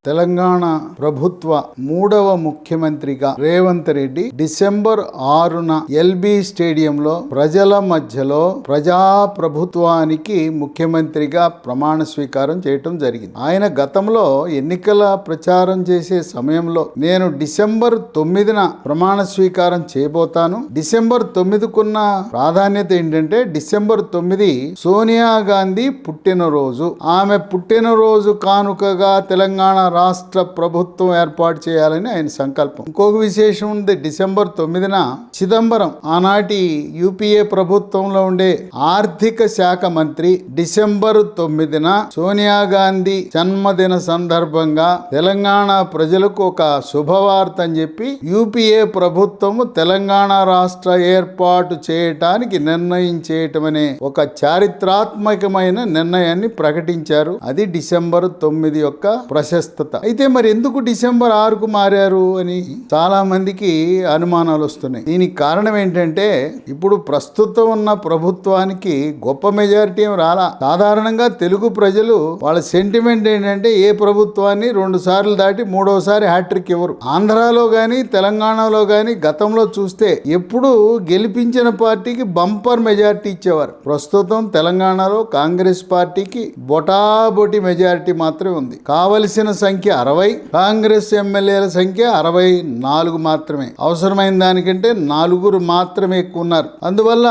తెలంగాణ ప్రభుత్వ మూడవ ముఖ్యమంత్రిగా రేవంత్ రెడ్డి డిసెంబర్ 6న ఎల్బీ స్టేడియంలో ప్రజల మధ్యలో ప్రజా ప్రభుత్వానికి ముఖ్యమంత్రిగా ప్రమాణ స్వీకారం చేయటం జరిగింది. ఆయన గతంలో ఎన్నికల ప్రచారం చేసే సమయంలో నేను డిసెంబర్ 9న ప్రమాణ స్వీకారం చేయబోతాను. డిసెంబర్ 9కున్న ప్రాధాన్యత ఏంటంటే డిసెంబర్ 9 సోనియా గాంధీ పుట్టినరోజు. ఆమె పుట్టినరోజు కానుకగా తెలంగాణ రాష్ట్ర ప్రభుత్వం ఏర్పాటు చేయాలని ఆయన సంకల్పం. ఇంకొక విశేషం ఉంది. డిసెంబర్ 9న చిదంబరం ఆనాటి యూపీఏ ప్రభుత్వంలో ఉండే ఆర్థిక శాఖ మంత్రి డిసెంబర్ 9న సోనియా గాంధీ జన్మదిన సందర్భంగా తెలంగాణ ప్రజలకు ఒక శుభవార్త అని చెప్పి యూపీఏ ప్రభుత్వము తెలంగాణ రాష్ట్ర ఏర్పాటు చేయటానికి నిర్ణయం చేయటం అనే ఒక చారిత్రాత్మకమైన నిర్ణయాన్ని ప్రకటించారు. అది డిసెంబర్ 9 యొక్క ప్రశస్తత. అయితే మరి ఎందుకు డిసెంబర్ 6కు మారారు అని చాలా మందికి అనుమానాలు వస్తున్నాయి. దీనికి కారణం ఏంటంటే ఇప్పుడు ప్రస్తుతం ఉన్న ప్రభుత్వానికి గొప్ప మెజారిటీ ఏం రాలా. సాధారణంగా తెలుగు ప్రజలు వాళ్ళ సెంటిమెంట్ ఏంటంటే ఏ ప్రభుత్వాన్ని 2 సార్లు దాటి 3వసారి హ్యాట్రిక్ ఇవ్వరు. ఆంధ్రాలో గాని తెలంగాణలో గాని గతంలో చూస్తే ఎప్పుడు గెలిపించిన పార్టీకి బంపర్ మెజారిటీ ఇచ్చేవారు. ప్రస్తుతం తెలంగాణలో కాంగ్రెస్ పార్టీకి బొటాబొటి మెజారిటీ మాత్రమే ఉంది. కావలసిన సంఖ్య 60, కాంగ్రెస్ ఎమ్మెల్యేల సంఖ్య 64 మాత్రమే. అవసరమైన దానికంటే 4 మాత్రమే ఎక్కువ ఉన్నారు. అందువల్ల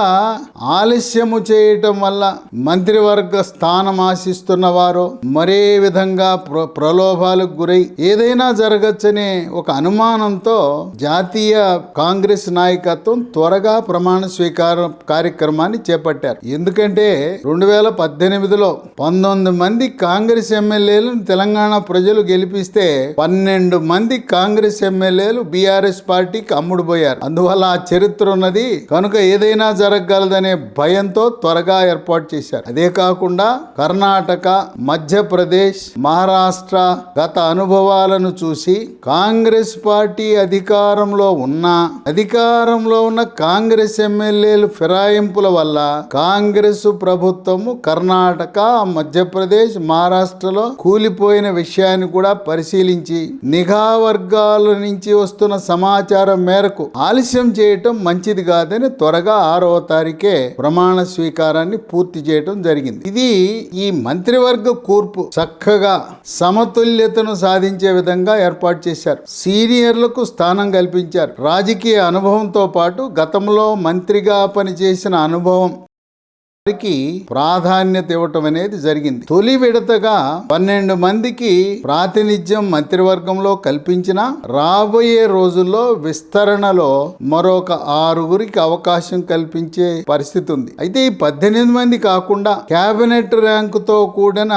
ఆలస్యము చేయటం వల్ల మంత్రివర్గ స్థానం ఆశిస్తున్న వారు మరే విధంగా ప్రలోభాలకు గురై ఏదైనా జరగచ్చనే ఒక అనుమానంతో జాతీయ కాంగ్రెస్ నాయకత్వం త్వరగా ప్రమాణ స్వీకారం కార్యక్రమాన్ని చేపట్టారు. ఎందుకంటే 2018లో 19 మంది కాంగ్రెస్ ఎమ్మెల్యేలను తెలంగాణ ప్రజలు గెలిపిస్తే 12 మంది కాంగ్రెస్ ఎమ్మెల్యేలు బీఆర్ఎస్ పార్టీకి అమ్ముడుపోయారు. అందువల్ల ఆ చరిత్ర ఉన్నది కనుక ఏదైనా జరగగలదనే భయంతో త్వరగా ఏర్పాటు చేశారు. అదే కాకుండా కర్ణాటక, మధ్యప్రదేశ్, మహారాష్ట్ర గత అనుభవాలను చూసి కాంగ్రెస్ పార్టీ అధికారంలో ఉన్న కాంగ్రెస్ ఎమ్మెల్యేలు ఫిరాయింపుల వల్ల కాంగ్రెస్ ప్రభుత్వము కర్ణాటక, మధ్యప్రదేశ్, మహారాష్ట్రలో కూలిపోయిన విషయాన్ని కూడా పరిశీలించి నిఘా వర్గాల నుంచి వస్తున్న సమాచారం మేరకు ఆలస్యం చేయటం మంచిది కాదని త్వరగా 6వ తారీఖే ప్రమాణ స్వీకారాన్ని పూర్తి చేయటం జరిగింది. ఇది ఈ మంత్రివర్గ కూర్పు చక్కగా సమతుల్యతను సాధించే విధంగా ఏర్పాటు చేశారు. సీనియర్లకు స్థానం కల్పించారు. రాజకీయ అనుభవంతో పాటు గతంలో మంత్రిగా పనిచేసిన అనుభవం ప్రాధాన్యత ఇవ్వటం అనేది జరిగింది. తొలి విడతగా 12 మందికి ప్రాతినిధ్యం మంత్రివర్గంలో కల్పించిన రాబోయే రోజుల్లో విస్తరణలో మరొక 6గురికి అవకాశం కల్పించే పరిస్థితి ఉంది. అయితే ఈ 18 మంది కాకుండా కేబినెట్ ర్యాంకుతో కూడిన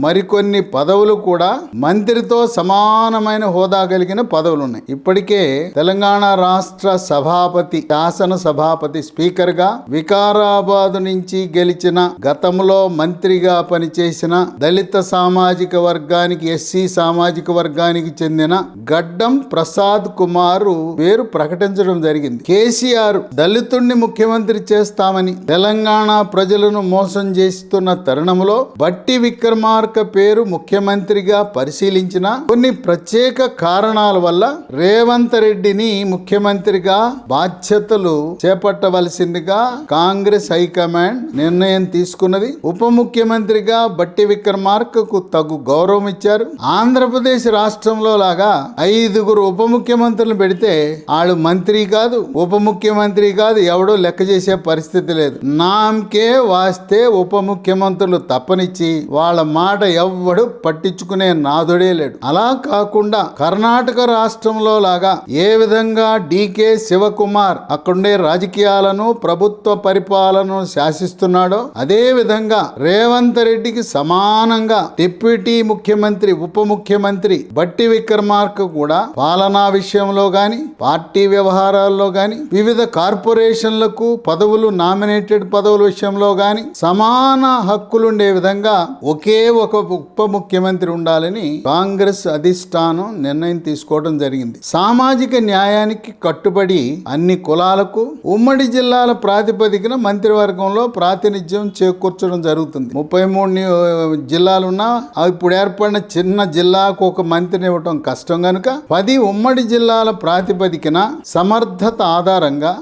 మరికొన్ని పదవులు కూడా మంత్రితో సమానమైన హోదా కలిగిన పదవులు ఉన్నాయి. ఇప్పటికే తెలంగాణ రాష్ట్ర సభాపతి, శాసన సభాపతి, స్పీకర్ గా వికారాబాద్ నుంచి గెలిచిన గతంలో మంత్రిగా పనిచేసిన దళిత సామాజిక వర్గానికి, ఎస్సీ సామాజిక వర్గానికి చెందిన గడ్డం ప్రసాద్ కుమార్ పేరు ప్రకటించడం జరిగింది. కేసీఆర్ దళితుణ్ణి ముఖ్యమంత్రి చేస్తామని తెలంగాణ ప్రజలను మోసం చేస్తున్న తరుణంలో బట్టి విక్రమార్క పేరు ముఖ్యమంత్రిగా పరిశీలించిన కొన్ని ప్రత్యేక కారణాల వల్ల రేవంత్ రెడ్డిని ముఖ్యమంత్రిగా బాధ్యతలు చేపట్టవలసిందిగా కాంగ్రెస్ హైకమాండ్ నిర్ణయం తీసుకున్నది. ఉప ముఖ్యమంత్రిగా బట్టి విక్రమార్కకు తగు గౌరవం ఇచ్చారు. ఆంధ్రప్రదేశ్ రాష్ట్రంలో లాగా 5గురు ఉప ముఖ్యమంత్రులు పెడితే వాళ్ళు మంత్రి కాదు, ఉప ముఖ్యమంత్రి కాదు, ఎవడో లెక్క చేసే పరిస్థితి లేదు. నామకే వాస్తే ఉప ముఖ్యమంత్రులు తప్పనిచ్చి వాళ్ళ మాట ఎవ్వడు పట్టించుకునే నాదుడే లేడు. అలా కాకుండా కర్ణాటక రాష్ట్రంలో లాగా ఏ విధంగా డీకే శివకుమార్ అక్కడుండే రాజకీయాలను, ప్రభుత్వ పరిపాలనను శాసిస్తున్నాడో అదే విధంగా రేవంత్ రెడ్డికి సమానంగా డిప్యూటీ ముఖ్యమంత్రి, ఉప ముఖ్యమంత్రి బట్టి విక్రమార్క కూడా పాలనా విషయంలో గాని, పార్టీ వ్యవహారాల్లో గాని, వివిధ కార్పొరేషన్లకు పదవులు, నామినేటెడ్ పదవుల విషయంలో గాని సమాన హక్కులుండే విధంగా ఒకే ఒక ఉప ముఖ్యమంత్రి ఉండాలని కాంగ్రెస్ అధిష్టానం నిర్ణయం తీసుకోవడం జరిగింది. సామాజిక న్యాయానికి కట్టుబడి అన్ని కులాలకు ఉమ్మడి జిల్లాల ప్రాతిపదికన మంత్రివర్గంలో ప్రాతినిధ్యం చేకూర్చడం జరుగుతుంది. 33 జిల్లాలున్నా ఇప్పుడు ఏర్పడిన చిన్న జిల్లాకు ఒక మంత్రిని ఇవ్వటం కష్టం కనుక 10 ఉమ్మడి జిల్లాల ప్రాతిపదికన సమర్థత ఆధారంగా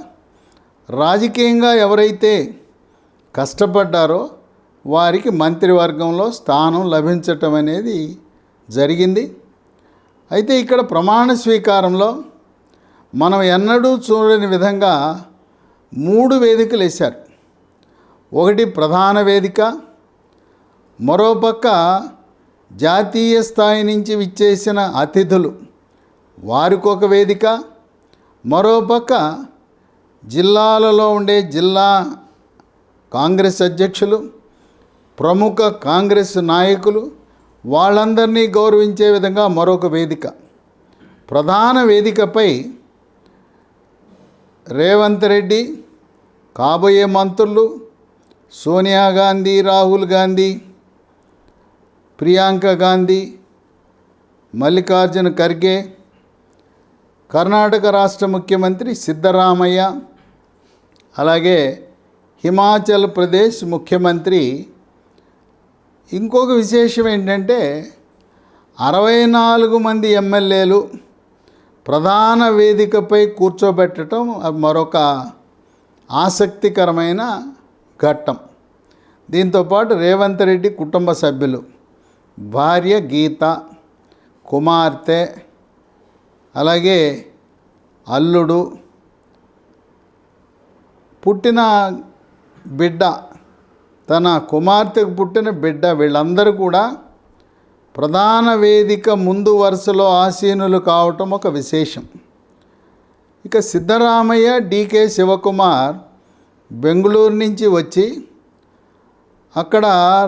రాజకీయంగా ఎవరైతే కష్టపడ్డారో వారికి మంత్రివర్గంలో స్థానం లభించటం అనేది జరిగింది. అయితే ఇక్కడ ప్రమాణ స్వీకారంలో మనం ఎన్నడూ చూడని విధంగా 3 వేదికలు వేశారు. ఒకటి ప్రధాన వేదిక, మరోపక్క జాతీయ స్థాయి నుంచి విచ్చేసిన అతిథులు వారికొక వేదిక, మరోపక్క జిల్లాలలో ఉండే జిల్లా కాంగ్రెస్ అధ్యక్షులు, ప్రముఖ కాంగ్రెస్ నాయకులు వాళ్ళందరినీ గౌరవించే విధంగా మరొక వేదిక. ప్రధాన వేదికపై రేవంత్ రెడ్డి, కాబోయే మంత్రులు సోనియా గాంధీ, రాహుల్ గాంధీ, ప్రియాంక గాంధీ, మల్లికార్జున ఖర్గే, కర్ణాటక రాష్ట్ర ముఖ్యమంత్రి సిద్ధరామయ్య, అలాగే హిమాచల్ ప్రదేశ్ ముఖ్యమంత్రి. ఇంకొక విశేషం ఏంటంటే 64 మంది ఎమ్మెల్యేలు ప్రధాన వేదికపై కూర్చోబెట్టడం మరొక ఆసక్తికరమైన ఘట్టం. దీంతోపాటు రేవంత్ రెడ్డి కుటుంబ సభ్యులు, భార్య గీత, కుమార్తె, అలాగే అల్లుడు, పుట్టిన బిడ్డ, తన కుమార్తెకు పుట్టిన బిడ్డ, వీళ్ళందరూ కూడా ప్రధాన వేదిక ముందు వరుసలో ఆసీనులు కావటం ఒక విశేషం. ఇక సిద్ధరామయ్య, డికే శివకుమార్ బెంగళూరు నుంచి వచ్చి అక్కడ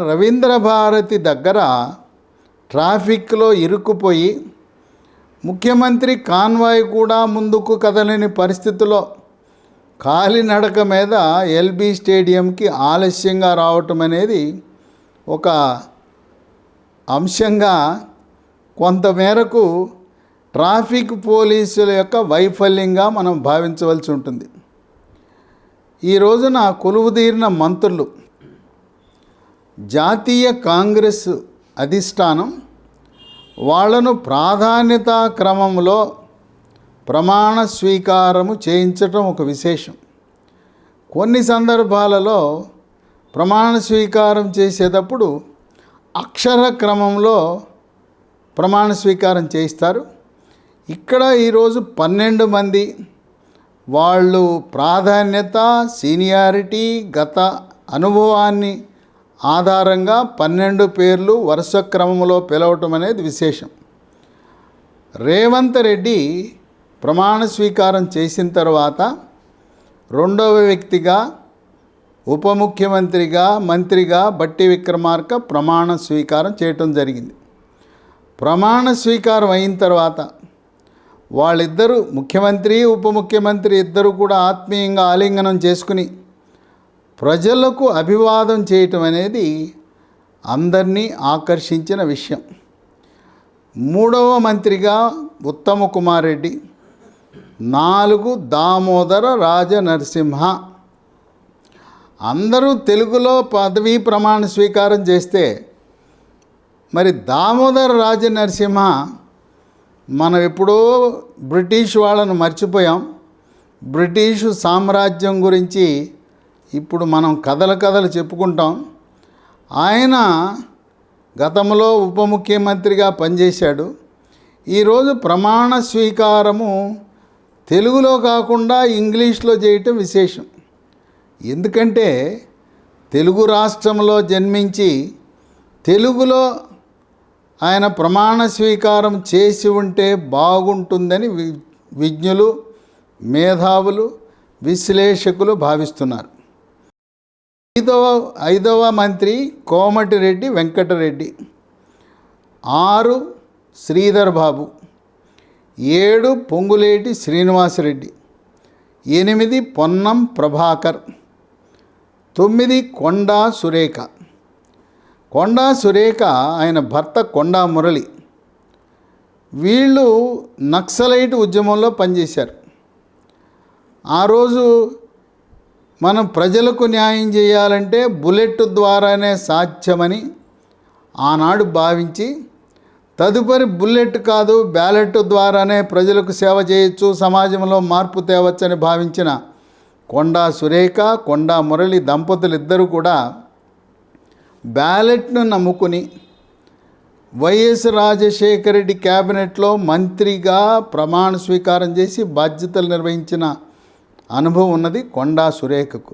రవీంద్ర భారతి దగ్గర ట్రాఫిక్లో ఇరుక్కుపోయి ముఖ్యమంత్రి కాన్వాయ్ కూడా ముందుకు కదలని పరిస్థితిలో కాలినడక మీద ఎల్బీ స్టేడియంకి ఆలస్యంగా రావటం అనేది ఒక అంశంగా కొంతమేరకు ట్రాఫిక్ పోలీసుల యొక్క వైఫల్యంగా మనం భావించవలసి ఉంటుంది. ఈ రోజున కొలువుదీరిన మంత్రులు జాతీయ కాంగ్రెస్ అధిష్టానం వాళ్లను ప్రాధాన్యతా క్రమంలో ప్రమాణ స్వీకారము చేయించటం ఒక విశేషం. కొన్ని సందర్భాలలో ప్రమాణ స్వీకారం చేసేటప్పుడు అక్షర క్రమంలో ప్రమాణ స్వీకారం చేయిస్తారు. ఇక్కడ ఈరోజు 12 మంది వాళ్ళు ప్రాధాన్యత, సీనియారిటీ, గత అనుభవాన్ని ఆధారంగా 12 పేర్లు వరుస క్రమంలో పిలవటం అనేది విశేషం. రేవంత్ రెడ్డి ప్రమాణ స్వీకారం చేసిన తర్వాత రెండవ వ్యక్తిగా ఉప ముఖ్యమంత్రిగా, మంత్రిగా బట్టి విక్రమార్క ప్రమాణ స్వీకారం చేయటం జరిగింది. ప్రమాణ స్వీకారం అయిన తర్వాత వాళ్ళిద్దరూ, ముఖ్యమంత్రి ఉప ముఖ్యమంత్రి ఇద్దరు కూడా ఆత్మీయంగా ఆలింగనం చేసుకుని ప్రజలకు అభివాదం చేయటం అనేది అందరినీ ఆకర్షించిన విషయం. మూడవ మంత్రిగా ఉత్తమ కుమార్ రెడ్డి, 4 దామోదర రాజనరసింహ. అందరూ తెలుగులో పదవీ ప్రమాణ స్వీకారం చేస్తే మరి దామోదర రాజనరసింహ మనం ఎప్పుడో బ్రిటిష్ వాళ్ళను మర్చిపోయాం. బ్రిటిషు సామ్రాజ్యం గురించి ఇప్పుడు మనం కథలు చెప్పుకుంటాం. ఆయన గతంలో ఉప ముఖ్యమంత్రిగా పనిచేశాడు. ఈరోజు ప్రమాణ స్వీకారము తెలుగులో కాకుండా ఇంగ్లీష్లో చేయటం విశేషం. ఎందుకంటే తెలుగు రాష్ట్రంలో జన్మించి తెలుగులో ఆయన ప్రమాణ స్వీకారం చేసి ఉంటే బాగుంటుందని విజ్ఞులు, మేధావులు, విశ్లేషకులు భావిస్తున్నారు. ఐదవ మంత్రి కోమటిరెడ్డి వెంకటరెడ్డి, 6 శ్రీధర్ బాబు, 7 పొంగులేటి శ్రీనివాసరెడ్డి, 8 పొన్నం ప్రభాకర్, 9 కొండా సురేఖ. కొండా సురేఖ ఆయన భర్త కొండా మురళి. వీళ్ళు నక్సలైట్ ఉద్యమంలో పనిచేశారు. ఆ రోజు మనం ప్రజలకు న్యాయం చేయాలంటే బుల్లెట్ ద్వారానే సాధ్యమని ఆనాడు భావించి, తదుపరి బుల్లెట్ కాదు బ్యాలెట్ ద్వారానే ప్రజలకు సేవ చేయొచ్చు, సమాజంలో మార్పు తేవచ్చని భావించిన కొండా సురేఖ, కొండా మురళి దంపతులు ఇద్దరు కూడా బ్యాలెట్ను నమ్ముకుని వైఎస్ రాజశేఖర రెడ్డి క్యాబినెట్లో మంత్రిగా ప్రమాణ స్వీకారం చేసి బాధ్యతలు నిర్వహించిన అనుభవం ఉన్నది కొండా సురేఖకు.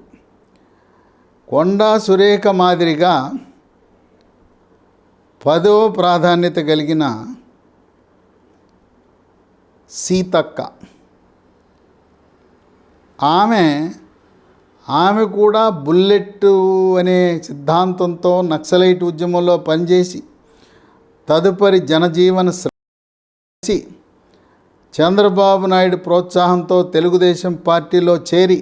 కొండా సురేఖ మాదిరిగా 10వ ప్రాధాన్యత కలిగిన సీతక్క, ఆమె కూడా బుల్లెట్ అనే సిద్ధాంతంతో నక్సలైట్ ఉద్యమంలో పనిచేసి తదుపరి జనజీవన శ్రేసి చంద్రబాబు నాయుడు ప్రోత్సాహంతో తెలుగుదేశం పార్టీలో చేరి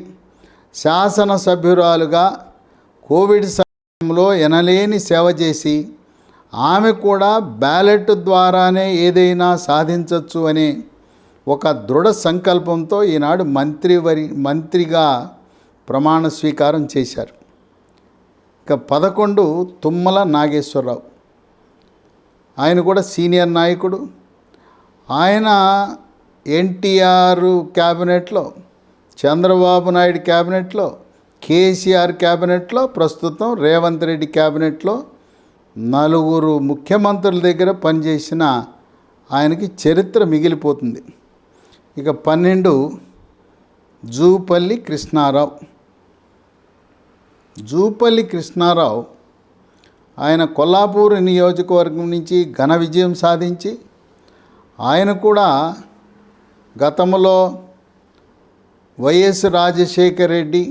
శాసనసభ్యురాలుగా కోవిడ్ సమయంలో ఎనలేని సేవ చేసి ఆమె కూడా బ్యాలెట్ ద్వారానే ఏదైనా సాధించవచ్చు అనే ఒక దృఢ సంకల్పంతో ఈనాడు మంత్రిగా ప్రమాణ స్వీకారం చేశారు. ఇక 11 తుమ్మల నాగేశ్వరరావు, ఆయన కూడా సీనియర్ నాయకుడు. ఆయన ఎన్టీఆర్ క్యాబినెట్లో, చంద్రబాబు నాయుడు క్యాబినెట్లో, కేసీఆర్ క్యాబినెట్లో, ప్రస్తుతం రేవంత్ రెడ్డి క్యాబినెట్లో 4 ముఖ్యమంత్రుల దగ్గర పనిచేసిన ఆయనకి చరిత్ర మిగిలిపోతుంది. ఇక 12 జూపల్లి కృష్ణారావు. జూపల్లి కృష్ణారావు ఆయన కొల్లాపూర్ నియోజకవర్గం నుంచి ఘన విజయం సాధించి, ఆయన కూడా గతంలో వైఎస్ రాజశేఖర రెడ్డి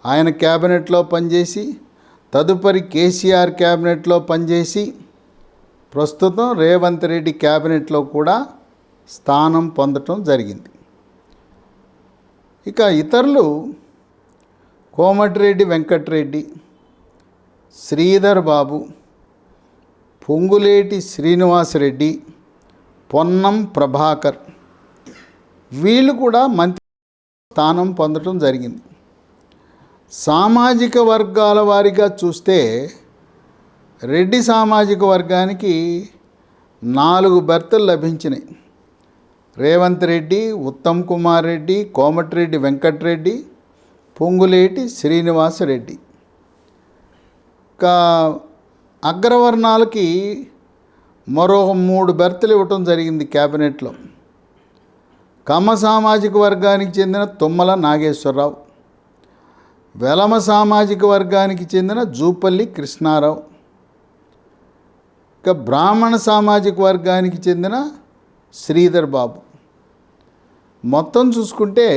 ఆయన క్యాబినెట్లో పనిచేసి, తదుపరి కేసీఆర్ క్యాబినెట్లో పనిచేసి, ప్రస్తుతం రేవంత్ రెడ్డి క్యాబినెట్లో కూడా స్థానం పొందటం జరిగింది. ఇక ఇతరులు కోమటిరెడ్డి వెంకటరెడ్డి, శ్రీధర్ బాబు, పొంగులేటి శ్రీనివాసరెడ్డి, పొన్నం ప్రభాకర్, వీళ్ళు కూడా మంత్రి స్థానం పొందడం జరిగింది. సామాజిక వర్గాల వారిగా చూస్తే రెడ్డి సామాజిక వర్గానికి 4 బెర్తలు లభించినాయి. రేవంత్ రెడ్డి, ఉత్తమ్ కుమార్ రెడ్డి, కోమటిరెడ్డి వెంకటరెడ్డి, పొంగులేటి శ్రీనివాసరెడ్డి. ఇంకా అగ్రవర్ణాలకి మరో 3 బెర్తలు ఇవ్వటం జరిగింది క్యాబినెట్లో. కమ్మ సామాజిక వర్గానికి చెందిన తుమ్మల నాగేశ్వరరావు, వెలమ సామాజిక వర్గానికి చెందిన జూపల్లి కృష్ణారావు, ఇక బ్రాహ్మణ సామాజిక వర్గానికి చెందిన శ్రీధర్ బాబు. మొత్తం చూసుకుంటే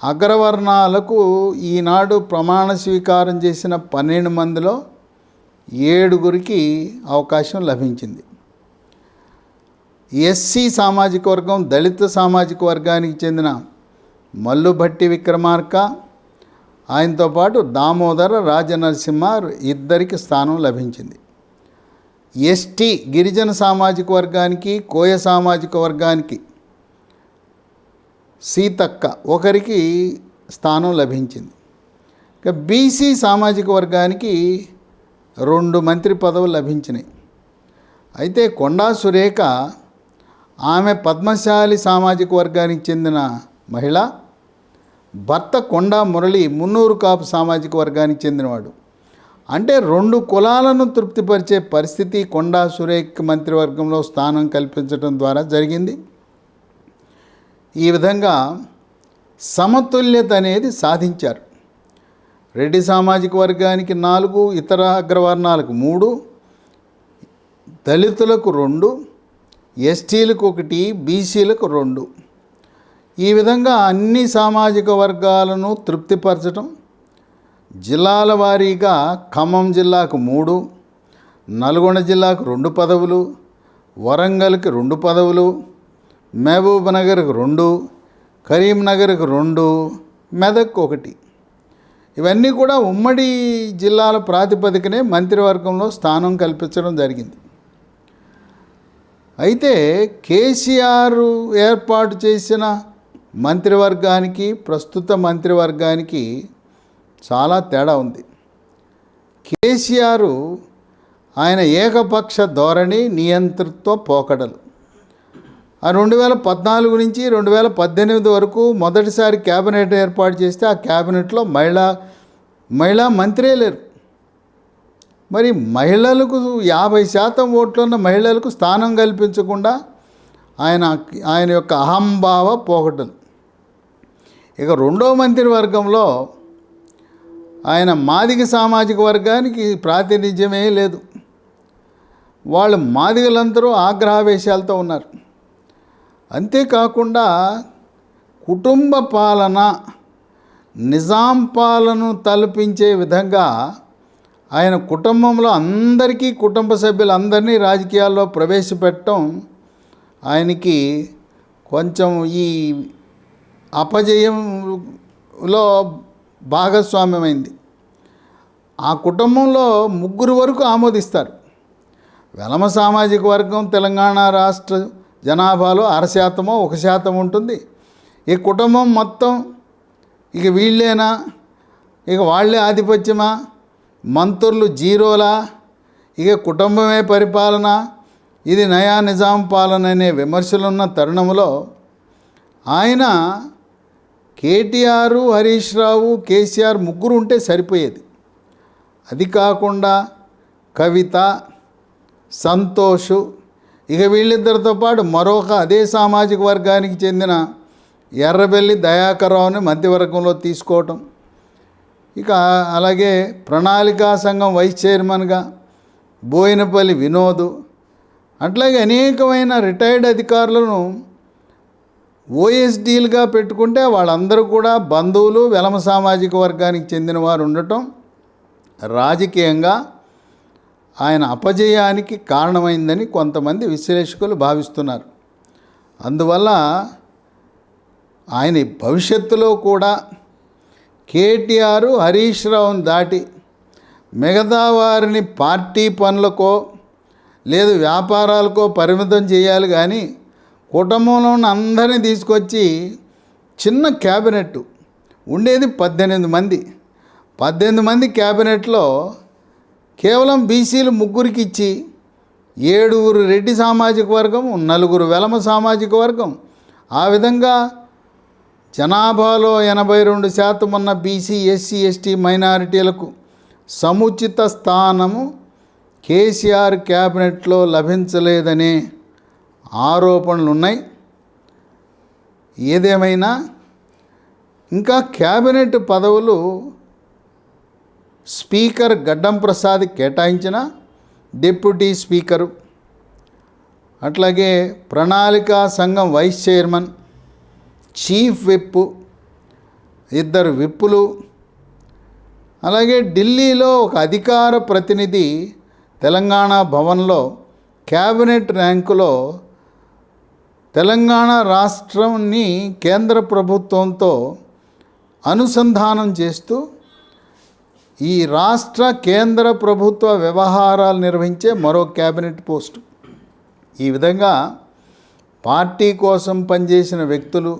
అగ్రవర్ణాలకు ఈనాడు ప్రమాణ స్వీకారం చేసిన 12 మందిలో 7గురికి అవకాశం లభించింది. ఎస్సీ సామాజిక వర్గం, దళిత సామాజిక వర్గానికి చెందిన మల్లుభట్టి విక్రమార్క, ఆయనతో పాటు దామోదర రాజనరసింహ 2కి స్థానం లభించింది. ఎస్టీ గిరిజన సామాజిక వర్గానికి, కోయ సామాజిక వర్గానికి సీతక్క 1కి స్థానం లభించింది. ఇక బీసీ సామాజిక వర్గానికి 2 మంత్రి పదవులు లభించినాయి. అయితే కొండా సురేఖ ఆమె పద్మశాలి సామాజిక వర్గానికి చెందిన మహిళ, భర్త కొండా మురళి మున్నూరు కాపు సామాజిక వర్గానికి చెందినవాడు. అంటే 2 కులాలను తృప్తిపరిచే పరిస్థితి కొండా సురేఖ మంత్రివర్గంలో స్థానం కల్పించడం ద్వారా జరిగింది. ఈ విధంగా సమతుల్యత అనేది సాధించారు. రెడ్డి సామాజిక వర్గానికి 4, ఇతర అగ్రవర్ణాలకు 3, దళితులకు 2, ఎస్టీలకు 1, బీసీలకు 2. ఈ విధంగా అన్ని సామాజిక వర్గాలను తృప్తిపరచడం. జిల్లాల వారీగా ఖమ్మం జిల్లాకు 3, నల్గొండ జిల్లాకు 2 పదవులు, వరంగల్కి 2 పదవులు, మహబూబ్ నగర్కు 2, కరీంనగర్కు 2, మెదక్కు 1. ఇవన్నీ కూడా ఉమ్మడి జిల్లాల ప్రాతిపదికనే మంత్రివర్గంలో స్థానం కల్పించడం జరిగింది. అయితే కేసీఆర్ ఏర్పాటు చేసిన మంత్రివర్గానికి, ప్రస్తుత మంత్రివర్గానికి చాలా తేడా ఉంది. కేసీఆర్ ఆయన ఏకపక్ష ధోరణి, నియంతృత్వ పోకడలు. ఆ 2014 నుంచి 2018 వరకు మొదటిసారి క్యాబినెట్ ఏర్పాటు చేస్తే ఆ క్యాబినెట్లో మహిళా మంత్రే లేరు. మరి మహిళలకు 50% ఓట్లున్న మహిళలకు స్థానం కల్పించకుండా ఆయన యొక్క అహంభావ పోకటలు. ఇక రెండో మంత్రివర్గంలో ఆయన మాదిగ సామాజిక వర్గానికి ప్రాతినిధ్యమే లేదు. వాళ్ళు మాదిగలందరూ ఆగ్రహావేశాలతో ఉన్నారు. అంతేకాకుండా కుటుంబ పాలన, నిజాం పాలనను తలపించే విధంగా ఆయన కుటుంబంలో అందరికీ, కుటుంబ సభ్యులందరినీ రాజకీయాల్లో ప్రవేశపెట్టడం ఆయనకి కొంచెం ఈ అపజయంలో భాగస్వామ్యమైంది. ఆ కుటుంబంలో 3 వరకు ఆమోదిస్తారు. వెలమ సామాజిక వర్గం తెలంగాణ రాష్ట్ర జనాభాలో 0.5%, 1% ఉంటుంది. ఈ కుటుంబం మొత్తం ఇక వీళ్ళేనా, ఇక వాళ్ళే ఆధిపత్యమా, మంత్రులు జీరోలా, ఇక కుటుంబమే పరిపాలన, ఇది నయా నిజాం పాలన అనే విమర్శలున్న తరుణంలో ఆయన కేటీఆర్, హరీష్ రావు, కేసీఆర్ 3 ఉంటే సరిపోయేది. అది కాకుండా కవిత, సంతోష్, ఇక వీళ్ళిద్దరితో పాటు మరొక అదే సామాజిక వర్గానికి చెందిన ఎర్రబెల్లి దయాకర్రావుని మధ్యవర్గంలో తీసుకోవటం, ఇక అలాగే ప్రణాళికా సంఘం వైస్ చైర్మన్గా బోయినపల్లి వినోద్, అట్లాగే అనేకమైన రిటైర్డ్ అధికారులను ఓఎస్డీలుగా పెట్టుకుంటే వాళ్ళందరూ కూడా బంధువులు, వెలమ సామాజిక వర్గానికి చెందిన వారు ఉండటం రాజకీయంగా ఆయన అపజయానికి కారణమైందని కొంతమంది విశ్లేషకులు భావిస్తున్నారు. అందువల్ల ఆయన భవిష్యత్తులో కూడా కేటీఆర్, హరీష్ రావును దాటి మిగతా వారిని పార్టీ పనులకో లేదు వ్యాపారాలకో పరిమితం చేయాలి. కానీ కుటుంబంలో ఉన్న అందరినీ తీసుకొచ్చి చిన్న క్యాబినెట్ ఉండేది 18 మంది. 18 మంది క్యాబినెట్లో కేవలం బీసీలు 3కి ఇచ్చి 7 రెడ్డి సామాజిక వర్గం, 4 వెలమ సామాజిక వర్గం, ఆ విధంగా జనాభాలో 82% ఉన్న బీసీ, ఎస్సీ, ఎస్టీ మైనారిటీలకు సముచిత స్థానము కేసీఆర్ క్యాబినెట్లో లభించలేదనే ఆరోపణలు ఉన్నాయి. ఏదేమైనా ఇంకా క్యాబినెట్ పదవులు స్పీకర్ గడ్డం ప్రసాద్ కేటాయించిన డిప్యూటీ స్పీకరు, అట్లాగే ప్రణాళికా సంఘం వైస్ చైర్మన్, చీఫ్ విప్, 2 విప్పులు, అలాగే ఢిల్లీలో ఒక అధికార ప్రతినిధి తెలంగాణ భవన్లో క్యాబినెట్ ర్యాంకులో తెలంగాణ రాష్ట్రాన్ని కేంద్ర ప్రభుత్వంతో అనుసంధానం చేస్తూ ఈ రాష్ట్ర కేంద్ర ప్రభుత్వ వ్యవహారాలు నిర్వహించే మరో క్యాబినెట్ పోస్టు. ఈ విధంగా పార్టీ కోసం పనిచేసిన వ్యక్తులు,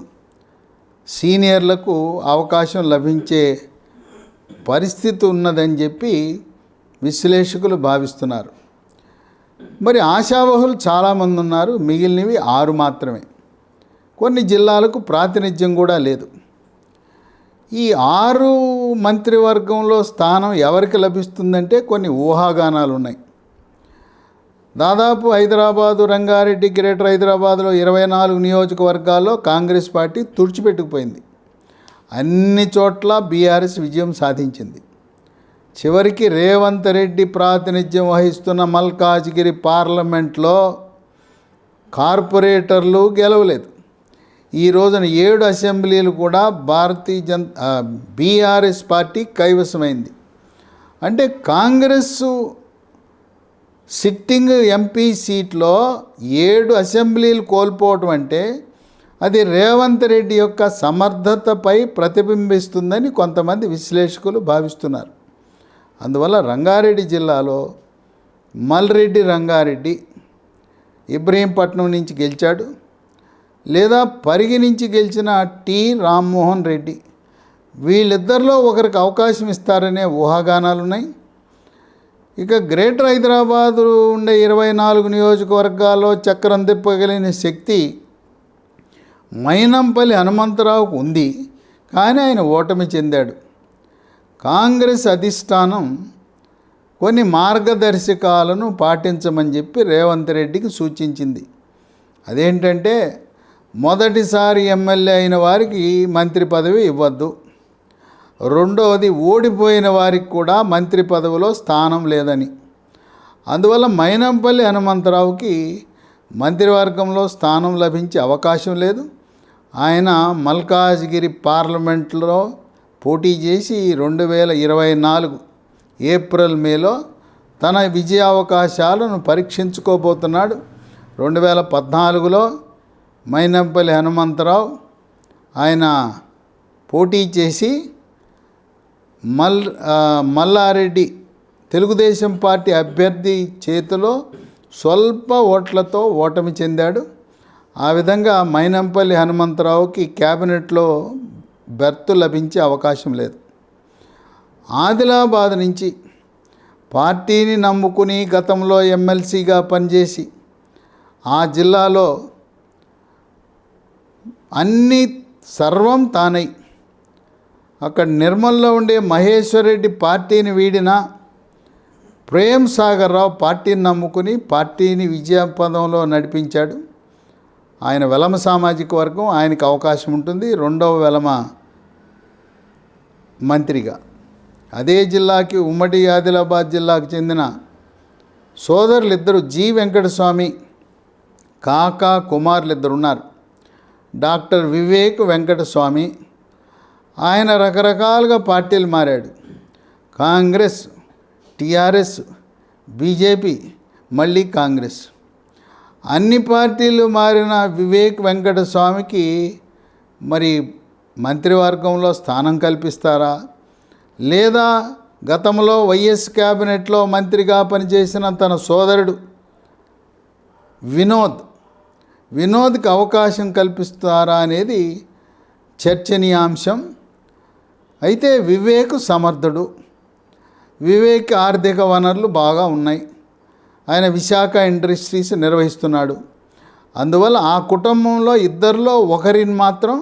సీనియర్లకు అవకాశం లభించే పరిస్థితి ఉన్నదని చెప్పి విశ్లేషకులు భావిస్తున్నారు. మరి ఆశావహులు చాలామంది ఉన్నారు, మిగిలినవి 6 మాత్రమే. కొన్ని జిల్లాలకు ప్రాతినిధ్యం కూడా లేదు. ఈ 6 మంత్రివర్గంలో స్థానం ఎవరికి లభిస్తుందంటే కొన్ని ఊహాగానాలు ఉన్నాయి. దాదాపు హైదరాబాదు, రంగారెడ్డి, గ్రేటర్ హైదరాబాద్లో 24 నియోజకవర్గాల్లో కాంగ్రెస్ పార్టీ తుడిచిపెట్టుకుపోయింది. అన్ని చోట్ల బీఆర్ఎస్ విజయం సాధించింది. చివరికి రేవంత్ రెడ్డి ప్రాతినిధ్యం వహిస్తున్న మల్కాజ్గిరి పార్లమెంట్లో కార్పొరేటర్లు గెలవలేదు. ఈ రోజున 7 అసెంబ్లీలు కూడా బీఆర్ఎస్ పార్టీ కైవసమైంది. అంటే కాంగ్రెస్ సిట్టింగ్ ఎంపీ సీట్లో 7 అసెంబ్లీలు కోల్పోవటం అంటే అది రేవంత్ రెడ్డి యొక్క సమర్థతపై ప్రతిబింబిస్తుందని కొంతమంది విశ్లేషకులు భావిస్తున్నారు. అందువల్ల రంగారెడ్డి జిల్లాలో మల్రెడ్డి రంగారెడ్డి ఇబ్రహీంపట్నం నుంచి గెలిచాడు, లేదా పరిగి నుంచి గెలిచిన టి రామ్మోహన్ రెడ్డి వీళ్ళిద్దరిలో ఒకరికి అవకాశం ఇస్తారనే ఊహాగానాలు ఉన్నాయి. ఇక గ్రేటర్ హైదరాబాదు ఉండే 24 నియోజకవర్గాల్లో చక్రం తిప్పగలిగిన శక్తి మైనంపల్లి హనుమంతరావుకు ఉంది, కానీ ఆయన ఓటమి చెందాడు. కాంగ్రెస్ అధిష్టానం కొన్ని మార్గదర్శకాలను పాటించమని చెప్పి రేవంత్ రెడ్డికి సూచించింది. అదేంటంటే, మొదటిసారి ఎమ్మెల్యే అయిన వారికి మంత్రి పదవి ఇవ్వద్దు, రెండవది ఓడిపోయిన వారికి కూడా మంత్రి పదవిలో స్థానం లేదని. అందువల్ల మైనంపల్లి హనుమంతరావుకి మంత్రివర్గంలో స్థానం లభించే అవకాశం లేదు. ఆయన మల్కాజ్గిరి పార్లమెంట్లో పోటీ చేసి 2024 ఏప్రిల్ మేలో తన విజయావకాశాలను పరీక్షించుకోబోతున్నాడు. 2014లో మైనంపల్లి హనుమంతరావు ఆయన పోటీ చేసి మల్లారెడ్డి తెలుగుదేశం పార్టీ అభ్యర్థి చేతిలో స్వల్ప ఓట్లతో ఓటమి చెందాడు. ఆ విధంగా మైనంపల్లి హనుమంతరావుకి క్యాబినెట్లో బెర్తు లభించే అవకాశం లేదు. ఆదిలాబాద్ నుంచి పార్టీని నమ్ముకుని గతంలో ఎమ్మెల్సీగా పనిచేసి ఆ జిల్లాలో అన్ని సర్వం తానై అక్కడ నిర్మల్లో ఉండే మహేశ్వర్ రెడ్డి పార్టీని వీడిన ప్రేమ్ సాగర్ రావు పార్టీని నమ్ముకుని పార్టీని విజయపదంలో నడిపించాడు. ఆయన వెలమ సామాజిక వర్గం, ఆయనకు అవకాశం ఉంటుంది రెండవ వెలమ మంత్రిగా. అదే జిల్లాకి ఉమ్మడి ఆదిలాబాద్ జిల్లాకు చెందిన సోదరులు ఇద్దరు జి వెంకటస్వామి కాకా కుమారులు ఇద్దరు ఉన్నారు. డాక్టర్ వివేక్ వెంకటస్వామి, ఆయన రకరకాలుగా పార్టీలు మారాడు. కాంగ్రెస్, టిఆర్ఎస్, బీజేపీ, మళ్ళీ కాంగ్రెస్. అన్ని పార్టీలు మారిన వివేక్ వెంకటస్వామికి మరి మంత్రివర్గంలో స్థానం కల్పిస్తారా, లేదా గతంలో వైఎస్ క్యాబినెట్లో మంత్రిగా పనిచేసిన తన సోదరుడు వినోద్కి అవకాశం కల్పిస్తారా అనేది చర్చనీయాంశం. అయితే వివేక్ సమర్థుడు, వివేక్ ఆర్థిక వనరులు బాగా ఉన్నాయి, ఆయన విశాఖ ఇండస్ట్రీస్ నిర్వహిస్తున్నాడు. అందువల్ల ఆ కుటుంబంలో ఇద్దరిలో ఒకరిని మాత్రం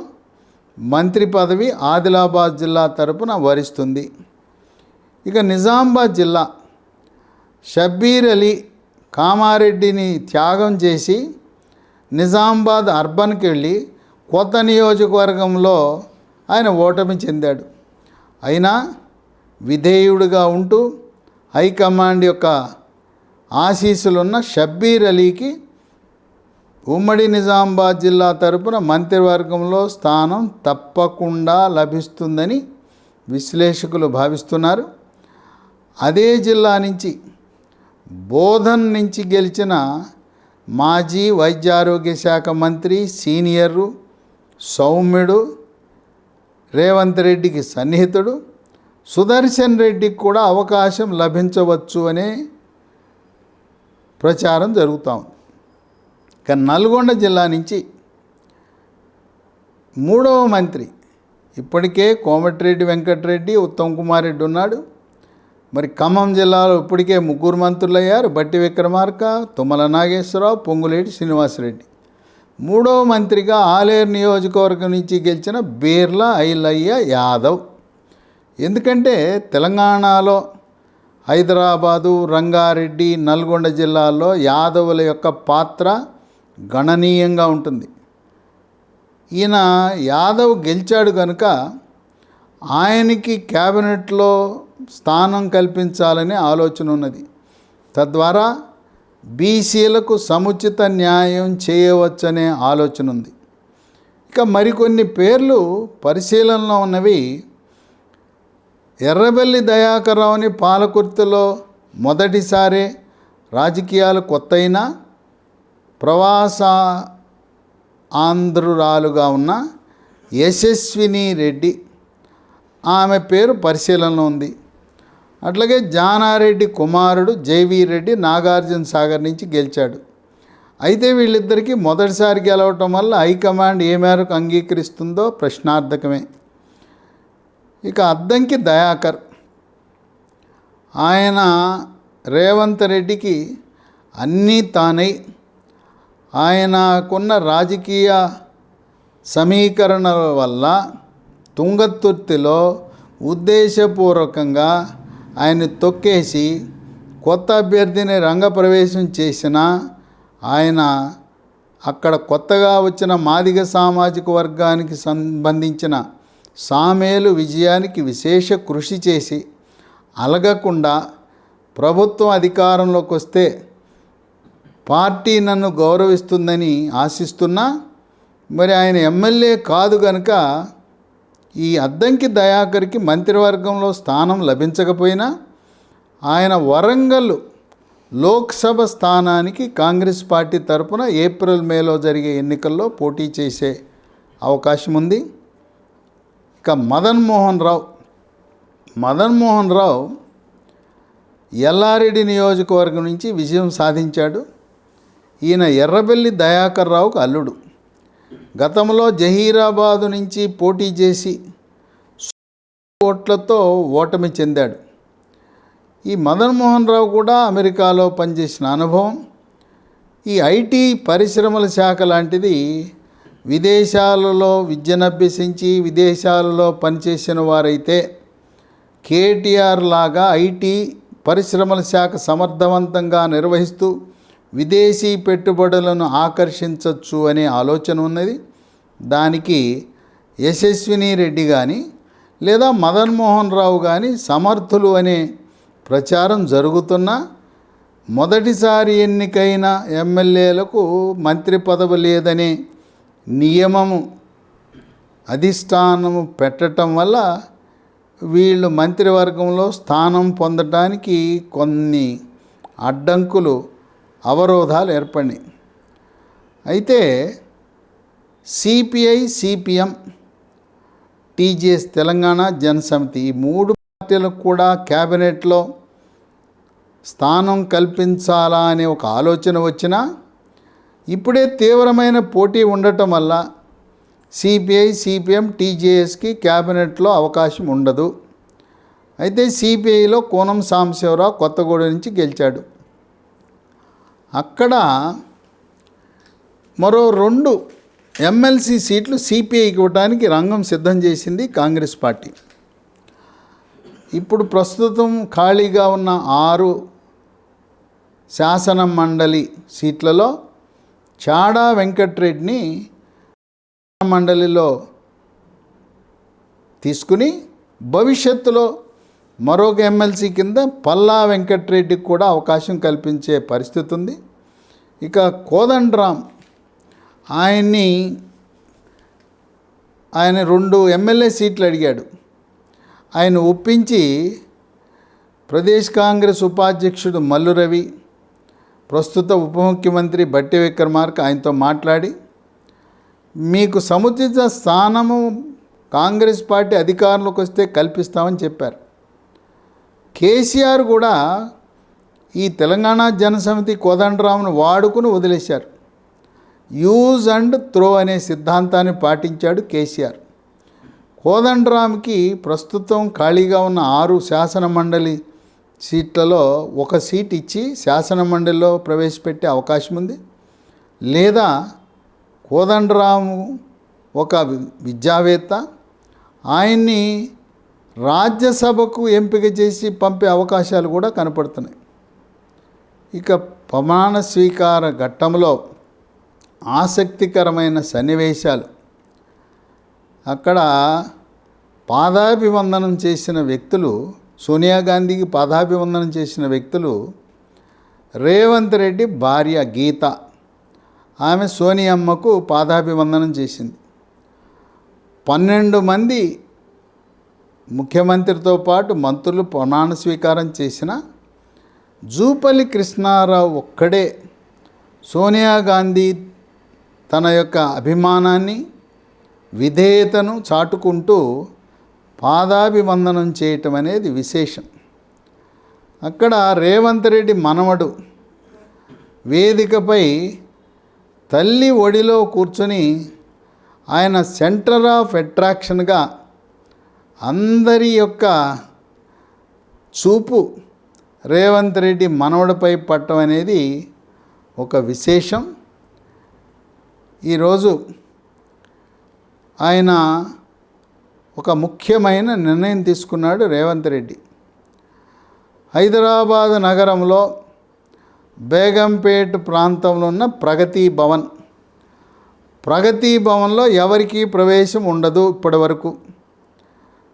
మంత్రి పదవి ఆదిలాబాద్ జిల్లా తరపున వరిస్తుంది. ఇక నిజామాబాద్ జిల్లా షబ్బీర్ అలీ కామారెడ్డిని త్యాగం చేసి నిజామాబాద్ అర్బన్కి వెళ్ళి కొత్త నియోజకవర్గంలో ఆయన ఓటమి చెందాడు. అయినా విధేయుడిగా ఉంటూ హైకమాండ్ యొక్క ఆశీస్సులున్న షబ్బీర్ అలీకి ఉమ్మడి నిజామాబాద్ జిల్లా తరపున మంత్రివర్గంలో స్థానం తప్పకుండా లభిస్తుందని విశ్లేషకులు భావిస్తున్నారు. అదే జిల్లా నుంచి బోధన్ నుంచి గెలిచిన మాజీ వైద్యారోగ్య శాఖ మంత్రి సీనియరు సౌమ్యుడు రేవంత్ రెడ్డికి సన్నిహితుడు సుదర్శన్ రెడ్డికి కూడా అవకాశం లభించవచ్చు అనే ప్రచారం జరుగుతూ ఉంది. ఇక నల్గొండ జిల్లా నుంచి మూడవ మంత్రి ఇప్పటికే కోమటిరెడ్డి వెంకటరెడ్డి, ఉత్తమ్ కుమార్ రెడ్డి ఉన్నాడు. మరి ఖమ్మం జిల్లాలో ఇప్పటికే 3 మంత్రులు అయ్యారు, బట్టి విక్రమార్క, తుమ్మల నాగేశ్వరరావు, పొంగులేటి శ్రీనివాసరెడ్డి. మూడవ మంత్రిగా ఆలేరు నియోజకవర్గం నుంచి గెలిచిన బీర్లా ఐలయ్య యాదవ్. ఎందుకంటే తెలంగాణలో హైదరాబాదు, రంగారెడ్డి, నల్గొండ జిల్లాల్లో యాదవుల యొక్క పాత్ర గణనీయంగా ఉంటుంది. ఈయన యాదవ్ గెలిచాడు కనుక ఆయనకి క్యాబినెట్లో స్థానం కల్పించాలనే ఆలోచన ఉన్నది. తద్వారా బీసీలకు సముచిత న్యాయం చేయవచ్చనే ఆలోచన ఉంది. ఇక మరికొన్ని పేర్లు పరిశీలనలో ఉన్నవి. ఎర్రబెల్లి దయాకర్ రావుని పాలకుర్తిలో మొదటిసారే రాజకీయాలు కొత్తయినా ప్రవాస ఆంధ్రురాలుగా ఉన్న యశస్విని రెడ్డి, ఆమె పేరు పరిశీలనలో ఉంది. అట్లాగే జానారెడ్డి కుమారుడు జైవీర్ రెడ్డి నాగార్జున సాగర్ నుంచి గెలిచాడు. అయితే వీళ్ళిద్దరికీ మొదటిసారి గెలవటం వల్ల హైకమాండ్ ఏ మేరకు అంగీకరిస్తుందో ప్రశ్నార్థకమే. ఇక అద్దంకి దయాకర్, ఆయన రేవంత్ రెడ్డికి అన్నీ తానై ఆయనకున్న రాజకీయ సమీకరణల వల్ల తుంగతుర్తిలో ఉద్దేశపూర్వకంగా ఆయన తొక్కేసి కొత్త అభ్యర్థిని రంగప్రవేశం చేసిన ఆయన అక్కడ కొత్తగా వచ్చిన మాదిగ సామాజిక వర్గానికి సంబంధించిన సామేలు విజయానికి విశేష కృషి చేసి అలగకుండా ప్రభుత్వం అధికారంలోకి వస్తే పార్టీ నన్ను గౌరవిస్తుందని ఆశిస్తున్నా, మరి ఆయన ఎమ్మెల్యే కాదు కనుక ఈ అద్దంకి దయాకర్కి మంత్రివర్గంలో స్థానం లభించకపోయినా ఆయన వరంగల్ లోక్సభ స్థానానికి కాంగ్రెస్ పార్టీ తరపున ఏప్రిల్ మేలో జరిగే ఎన్నికల్లో పోటీ చేసే అవకాశం ఉంది. ఇక మదన్ మోహన్ రావు ఎల్లారెడ్డి నియోజకవర్గం నుంచి విజయం సాధించాడు. ఈయన ఎర్రబెల్లి దయాకర్ రావుకు అల్లుడు. గతంలో జహీరాబాదు నుంచి పోటీ చేసి ఓట్లతో ఓటమి చెందాడు. ఈ మదన్ మోహన్ రావు కూడా అమెరికాలో పనిచేసిన అనుభవం. ఈ ఐటీ పరిశ్రమల శాఖ లాంటిది విదేశాలలో విద్యనభ్యసించి విదేశాలలో పనిచేసిన వారైతే కేటీఆర్ లాగా ఐటీ పరిశ్రమల శాఖ సమర్థవంతంగా నిర్వహిస్తూ విదేశీ పెట్టుబడులను ఆకర్షించవచ్చు అనే ఆలోచన ఉన్నది. దానికి యశస్విని రెడ్డి కానీ లేదా మదన్ మోహన్ రావు కానీ సమర్థులు అనే ప్రచారం జరుగుతున్నా మొదటిసారి ఎన్నికైన ఎమ్మెల్యేలకు మంత్రి పదవి లేదనే నియమము అధిష్టానము పెట్టడం వల్ల వీళ్ళు మంత్రివర్గంలో స్థానం పొందడానికి కొన్ని అడ్డంకులు అవరోధాలు ఏర్పడినాయి. అయితే CPI, CPM, TJS Telangana Janasamithi ఈ మూడు పార్టీలకు కూడా క్యాబినెట్లో స్థానం కల్పించాలా అనే ఒక ఆలోచన వచ్చినా ఇప్పుడే తీవ్రమైన పోటీ ఉండటం వల్ల సిపిఐ, సిపిఎం, టీజేఎస్కి క్యాబినెట్లో అవకాశం ఉండదు. అయితే సిపిఐలో కోనం సాంబశివరావు కొత్తగూడెం నుంచి గెలిచాడు. అక్కడ మరో 2 ఎమ్మెల్సీ సీట్లు సిపిఐకి ఇవ్వడానికి రంగం సిద్ధం చేసింది కాంగ్రెస్ పార్టీ. ఇప్పుడు ప్రస్తుతం ఖాళీగా ఉన్న 6 శాసన మండలి సీట్లలో చాడా వెంకట్రెడ్డిని మండలిలో తీసుకుని భవిష్యత్తులో మరొక ఎమ్మెల్సీ కింద పల్లా వెంకట్రెడ్డికి కూడా అవకాశం కల్పించే పరిస్థితి ఉంది. ఇక కోదండరాం ఆయన 2 ఎమ్మెల్యే సీట్లు అడిగాడు. ఆయన ఒప్పించి ప్రదేశ్ కాంగ్రెస్ ఉపాధ్యక్షుడు మల్లు రవి, ప్రస్తుత ఉప ముఖ్యమంత్రి బట్టి విక్రమార్క ఆయనతో మాట్లాడి మీకు సముచిత స్థానము కాంగ్రెస్ పార్టీ అధికారంలోకి వస్తే కల్పిస్తామని చెప్పారు. కేసీఆర్ కూడా ఈ తెలంగాణ జనసమితి కోదండరాంను వాడుకుని వదిలేశారు. యూజ్ అండ్ త్రో అనే సిద్ధాంతాన్ని పాటించాడు కేసీఆర్. కోదండరాంకి ప్రస్తుతం ఖాళీగా ఉన్న 6 శాసన మండలి సీట్లలో 1 సీట్ ఇచ్చి శాసన మండలిలో ప్రవేశపెట్టే అవకాశం ఉంది. లేదా కోదండరాము ఒక విద్యావేత్త, ఆయన్ని రాజ్యసభకు ఎంపిక చేసి పంపే అవకాశాలు కూడా కనపడుతున్నాయి. ఇక ప్రమాణ స్వీకార ఘట్టంలో ఆసక్తికరమైన సన్నివేశాలు. అక్కడ పాదాభివందనం చేసిన వ్యక్తులు, సోనియా గాంధీకి పాదాభివందనం చేసిన వ్యక్తులు రేవంత్ రెడ్డి భార్య గీత. ఆమె సోనియమ్మకు పాదాభివందనం చేసింది. 12 మంది ముఖ్యమంత్రితో పాటు మంత్రులు ప్రమాణ స్వీకారం చేసిన జూపల్లి కృష్ణారావు ఒక్కడే సోనియా గాంధీ తన యొక్క అభిమానాన్ని, విధేయతను చాటుకుంటూ పాదాభివందనం చేయటం అనేది విశేషం. అక్కడ రేవంత్ రెడ్డి మనవడు వేదికపై తల్లి ఒడిలో కూర్చొని ఆయన సెంటర్ ఆఫ్ అట్రాక్షన్గా అందరి యొక్క చూపు రేవంత్ రెడ్డి మనవడిపై పట్టడం అనేది ఒక విశేషం. ఈరోజు ఆయన ఒక ముఖ్యమైన నిర్ణయం తీసుకున్నాడు రేవంత్ రెడ్డి. హైదరాబాద్ నగరంలో బేగంపేట్ ప్రాంతంలో ఉన్న ప్రగతి భవన్లో ఎవరికీ ప్రవేశం ఉండదు. ఇప్పటి వరకు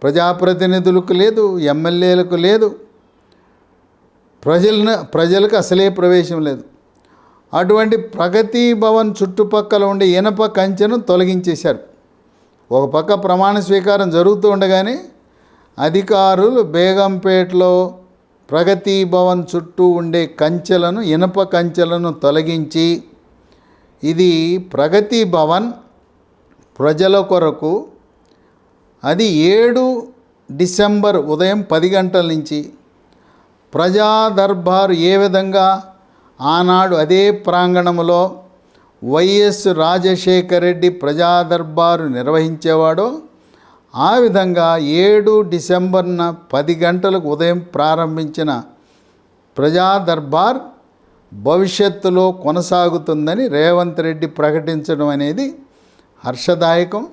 ప్రజాప్రతినిధులకు లేదు, ఎమ్మెల్యేలకు లేదు, ప్రజలకు అసలే ప్రవేశం లేదు. అటువంటి ప్రగతి భవన్ చుట్టుపక్కల ఉండే ఇనప కంచెను తొలగించేశారు. ఒక పక్క ప్రమాణ స్వీకారం జరుగుతూ ఉండగానే అధికారులు బేగంపేటలో ప్రగతి భవన్ చుట్టూ ఉండే కంచెలను, ఇనప కంచెలను తొలగించి, ఇది ప్రగతి భవన్ ప్రజల కొరకు, అది 7 డిసెంబర్ ఉదయం 10 గంటల నుంచి ప్రజా దర్బారు ఏ విధంగా ఆనాడు అదే ప్రాంగణంలో వైఎస్ రాజశేఖర రెడ్డి ప్రజా దర్బారు నిర్వహించేవాడో ఆ విధంగా 7 డిసెంబర్న 10 గంటలకు ఉదయం ప్రారంభించిన ప్రజా దర్బార్ భవిష్యత్తులో కొనసాగుతుందని రేవంత్ రెడ్డి ప్రకటించడం అనేది హర్షదాయకం,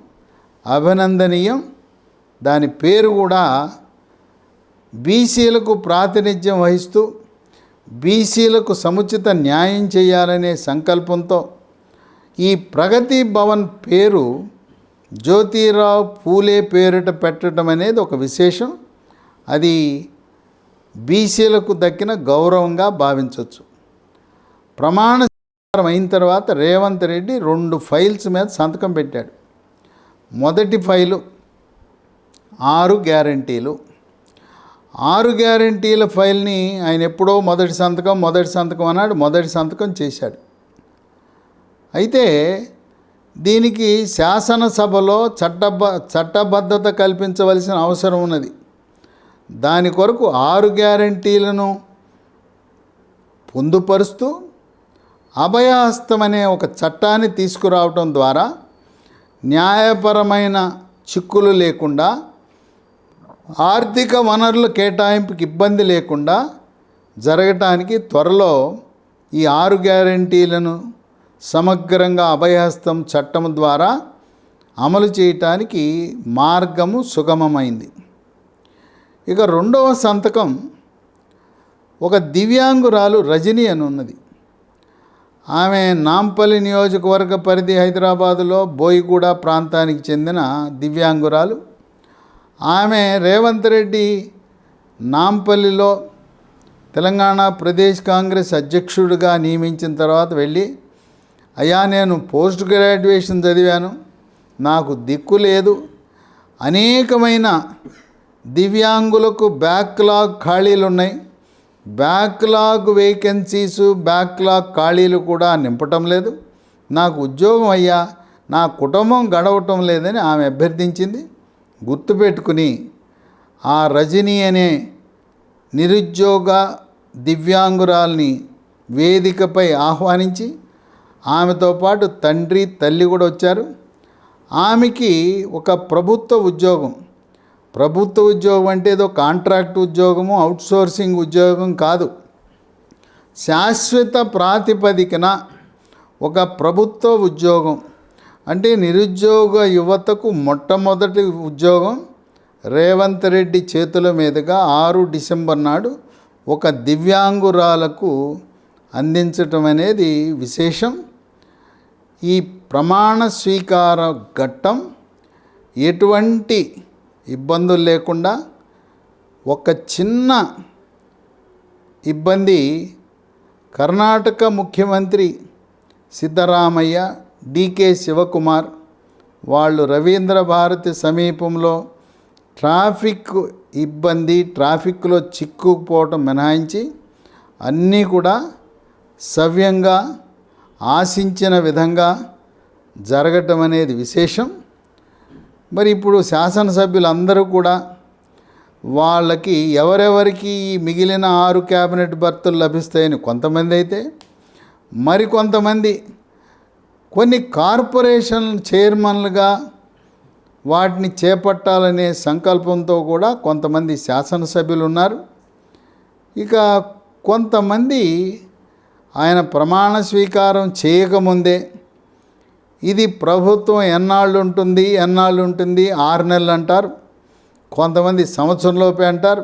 అభినందనీయం. దాని పేరు కూడా బీసీలకు ప్రాతినిధ్యం వహిస్తూ బీసీలకు సముచిత న్యాయం చేయాలనే సంకల్పంతో ఈ ప్రగతి భవన్ పేరు జ్యోతిరావు పూలే పేరిట పెట్టడం అనేది ఒక విశేషం. అది బీసీలకు దక్కిన గౌరవంగా భావించవచ్చు. ప్రమాణ స్వీకారం అయిన తర్వాత రేవంత్ రెడ్డి 2 ఫైల్స్ మీద సంతకం పెట్టాడు. మొదటి ఫైలు 6 గ్యారంటీలు. 6 గ్యారంటీల ఫైల్ని ఆయన ఎప్పుడో మొదటి సంతకం అన్నాడు, మొదటి సంతకం చేశాడు. అయితే దీనికి శాసనసభలో చట్టబద్ధత కల్పించవలసిన అవసరం ఉన్నది. దాని కొరకు 6 గ్యారంటీలను పొందుపరుస్తూ అభయహస్తం అనే ఒక చట్టాన్ని తీసుకురావటం ద్వారా న్యాయపరమైన చిక్కులు లేకుండా, ఆర్థిక వనరుల కేటాయింపుకి ఇబ్బంది లేకుండా జరగటానికి త్వరలో ఈ 6 గ్యారంటీలను సమగ్రంగా అభయహస్తం చట్టం ద్వారా అమలు చేయటానికి మార్గము సుగమమైంది. ఇక రెండవ సంతకం ఒక దివ్యాంగురాలు రజని అని ఉన్నది. ఆమె నాంపల్లి నియోజకవర్గ పరిధి హైదరాబాదులో బోయిగూడ ప్రాంతానికి చెందిన దివ్యాంగురాలు. ఆమె రేవంత్ రెడ్డి నాంపల్లిలో తెలంగాణ ప్రదేశ్ కాంగ్రెస్ అధ్యక్షుడిగా నియమించిన తర్వాత వెళ్ళి, అయ్యా నేను పోస్ట్ గ్రాడ్యుయేషన్ చదివాను, నాకు దిక్కు లేదు, అనేకమైన దివ్యాంగులకు బ్యాక్లాగ్ ఖాళీలు ఉన్నాయి, బ్యాక్లాగ్ వేకెన్సీసు బ్యాక్లాగ్ ఖాళీలు కూడా నింపటం లేదు, నాకు ఉద్యోగం అయ్యా, నా కుటుంబం గడవటం లేదని ఆమె అభ్యర్థించింది. గుర్తుపెట్టుకుని ఆ రజని అనే నిరుద్యోగ దివ్యాంగురాల్ని వేదికపై ఆహ్వానించి ఆమెతో పాటు తండ్రి తల్లి కూడా వచ్చారు. ఆమెకి ఒక ప్రభుత్వ ఉద్యోగం అంటే ఏదో కాంట్రాక్ట్ ఉద్యోగము, అవుట్సోర్సింగ్ ఉద్యోగం కాదు, శాశ్వత ప్రాతిపదికన ఒక ప్రభుత్వ ఉద్యోగం. అంటే నిరుద్యోగ యువతకు మొట్టమొదటి ఉద్యోగం రేవంత్ రెడ్డి చేతుల మీదుగా 6 డిసెంబర్ నాడు ఒక దివ్యాంగురాలకు అందించటం అనేది విశేషం. ఈ ప్రమాణ స్వీకార ఘట్టం ఎటువంటి ఇబ్బందులు లేకుండా, ఒక చిన్న ఇబ్బంది కర్ణాటక ముఖ్యమంత్రి సిద్ధరామయ్య, డికే శివకుమార్ వాళ్ళు రవీంద్ర భారతి సమీపంలో ట్రాఫిక్లో చిక్కుకుపోవటం మినహాయించి అన్నీ కూడా సవ్యంగా ఆశించిన విధంగా జరగటం అనేది విశేషం. మరి ఇప్పుడు శాసనసభ్యులందరూ కూడా వాళ్ళకి ఎవరెవరికి ఈ మిగిలిన 6 క్యాబినెట్ బర్తులు లభిస్తాయని కొంతమంది అయితే, మరికొంతమంది కొన్ని కార్పొరేషన్ చైర్మన్లుగా వాటిని చేపట్టాలనే సంకల్పంతో కూడా కొంతమంది శాసనసభ్యులు ఉన్నారు. ఇక కొంతమంది ఆయన ప్రమాణ స్వీకారం చేయకముందే ఇది ప్రభుత్వం ఎన్నాళ్ళు ఉంటుంది 6 నెలలు అంటారు, కొంతమంది సంవత్సరంలోపే అంటారు.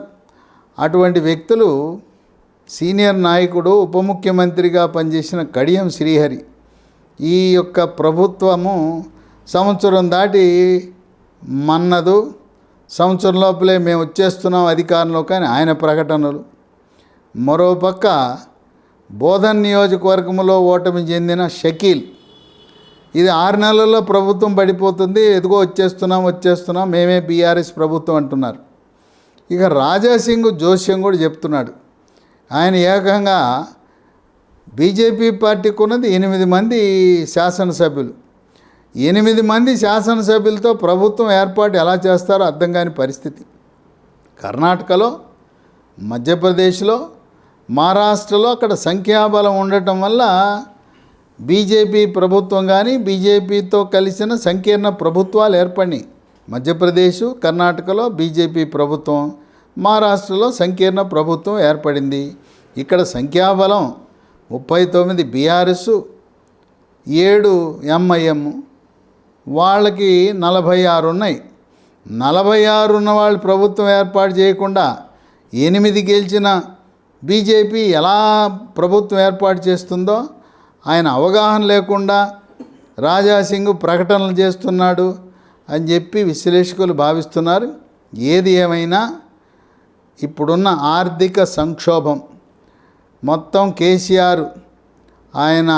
అటువంటి వ్యక్తులు సీనియర్ నాయకుడు ఉప ముఖ్యమంత్రిగా పనిచేసిన కడియం శ్రీహరి ఈ యొక్క ప్రభుత్వము సంవత్సరం దాటి మన్నదు, సంవత్సరం లోపలే మేము వచ్చేస్తున్నాం అధికారంలో కానీ ఆయన ప్రకటనలు. మరోపక్క బోధన్ నియోజకవర్గంలో ఓటమి చెందిన షకీల్ ఇది 6 నెలల్లో ప్రభుత్వం పడిపోతుంది, ఎదుగో వచ్చేస్తున్నాం మేమే బీఆర్ఎస్ ప్రభుత్వం అంటున్నారు. ఇక రాజాసింగ్ జోస్యం కూడా చెప్తున్నాడు. ఆయన ఏకంగా బీజేపీ పార్టీకి ఉన్నది 8 మంది శాసనసభ్యులు. 8 మంది శాసనసభ్యులతో ప్రభుత్వం ఏర్పాటు ఎలా చేస్తారో అర్థం కాని పరిస్థితి. కర్ణాటకలో, మధ్యప్రదేశ్లో, మహారాష్ట్రలో అక్కడ సంఖ్యాబలం ఉండటం వల్ల బీజేపీ ప్రభుత్వం కానీ బీజేపీతో కలిసిన సంకీర్ణ ప్రభుత్వాలు ఏర్పడినాయి. మధ్యప్రదేశ్, కర్ణాటకలో బీజేపీ ప్రభుత్వం, మహారాష్ట్రలో సంకీర్ణ ప్రభుత్వం ఏర్పడింది. ఇక్కడ సంఖ్యాబలం 39 బీఆర్ఎస్, 7 ఎంఐఎం, వాళ్ళకి 46 ఉన్నాయి. 46 ఉన్న వాళ్ళు ప్రభుత్వం ఏర్పాటు చేయకుండా 8 గెలిచిన బీజేపీ ఎలా ప్రభుత్వం ఏర్పాటు చేస్తుందో ఆయన అవగాహన లేకుండా రాజాసింగ్ ప్రకటనలు చేస్తున్నాడు అని చెప్పి విశ్లేషకులు భావిస్తున్నారు. ఏది ఏమైనా ఇప్పుడున్న ఆర్థిక సంక్షోభం మొత్తం కేసీఆర్ ఆయన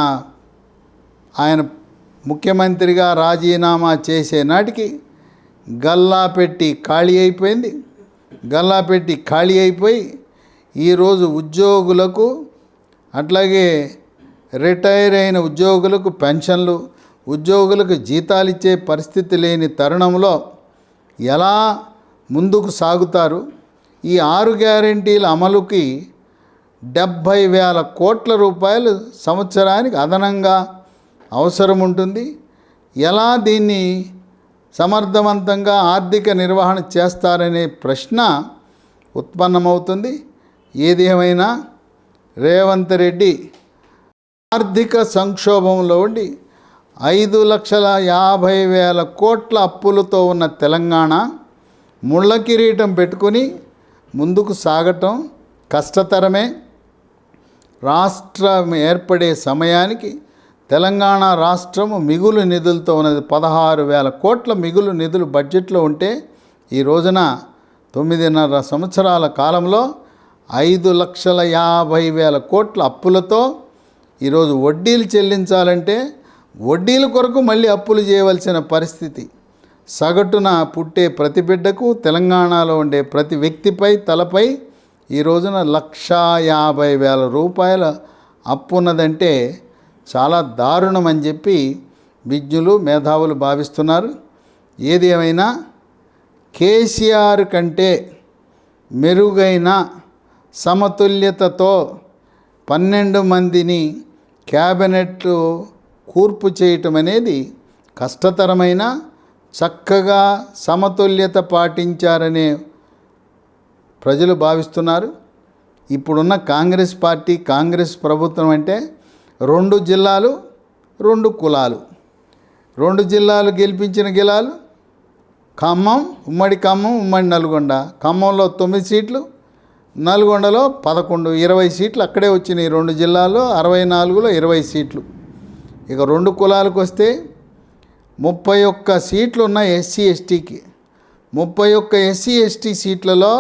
ముఖ్యమంత్రిగా రాజీనామా చేసే నాటికి గల్లాపెట్టి ఖాళీ అయిపోయి ఈరోజు ఉద్యోగులకు అట్లాగే రిటైర్ అయిన ఉద్యోగులకు పెన్షన్లు, ఉద్యోగులకు జీతాలు ఇచ్చే పరిస్థితి లేని తరుణంలో ఎలా ముందుకు సాగుతారు? ఈ 6 గ్యారెంటీల అమలుకి 70,000 కోట్ల రూపాయలు సంవత్సరానికి అదనంగా అవసరం ఉంటుంది. ఎలా దీన్ని సమర్థవంతంగా ఆర్థిక నిర్వహణ చేస్తారనే ప్రశ్న ఉత్పన్నమవుతుంది. ఏది ఏమైనా రేవంత్ రెడ్డి ఆర్థిక సంక్షోభంలో ఉండి 5,50,000 కోట్ల అప్పులతో ఉన్న తెలంగాణ ముళ్ళ కిరీటం పెట్టుకుని ముందుకు సాగటం కష్టతరమే. రాష్ట్రం ఏర్పడే సమయానికి తెలంగాణ రాష్ట్రము మిగులు నిధులతో ఉన్నది 16,000 కోట్ల మిగులు నిధులు బడ్జెట్లో ఉంటే ఈ రోజున 9.5 సంవత్సరాల కాలంలో 5,50,000 కోట్ల అప్పులతో ఈరోజు వడ్డీలు చెల్లించాలంటే వడ్డీల కొరకు మళ్ళీ అప్పులు చేయవలసిన పరిస్థితి. సగటున పుట్టే ప్రతి బిడ్డకు తెలంగాణలో ఉండే ప్రతి వ్యక్తిపై తలపై ఈ రోజున 1,50,000 రూపాయల అప్పు ఉన్నదంటే చాలా దారుణం అని చెప్పి విజ్ఞులు మేధావులు భావిస్తున్నారు. ఏది ఏమైనా కేసీఆర్ కంటే మెరుగైన సమతుల్యతతో 12 మందిని క్యాబినెట్లు కూర్పు చేయటం అనేది కష్టతరమైన, చక్కగా సమతుల్యత పాటించారనే ప్రజలు భావిస్తున్నారు. ఇప్పుడున్న కాంగ్రెస్ పార్టీ, కాంగ్రెస్ ప్రభుత్వం అంటే 2 జిల్లాలు 2 కులాలు, 2 జిల్లాలు గెలిపించిన గిలాలు ఖమ్మం, ఉమ్మడి నల్గొండ. ఖమ్మంలో 9 సీట్లు, నల్గొండలో 11, 20 సీట్లు అక్కడే వచ్చినాయి. 2 జిల్లాల్లో 64లో 20 సీట్లు. ఇక 2 కులాలకు వస్తే 31 సీట్లు ఉన్న ఎస్సీ ఎస్టీకి 31 ఎస్సీ ఎస్టీ సీట్లలో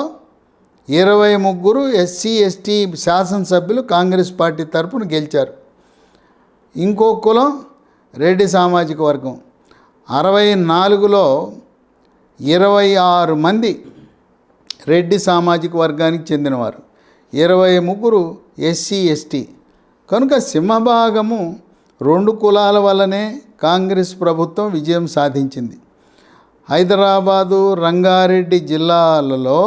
23 ఎస్సీ ఎస్టీ శాసనసభ్యులు కాంగ్రెస్ పార్టీ తరపున గెలిచారు. ఇంకో కులం రెడ్డి సామాజిక వర్గం 64లో 26 మంది రెడ్డి సామాజిక వర్గానికి చెందినవారు, 23 ఎస్సీ ఎస్టీ. కనుక సింహభాగము 2 కులాల వల్లనే కాంగ్రెస్ ప్రభుత్వం విజయం సాధించింది. హైదరాబాదు, రంగారెడ్డి జిల్లాలలో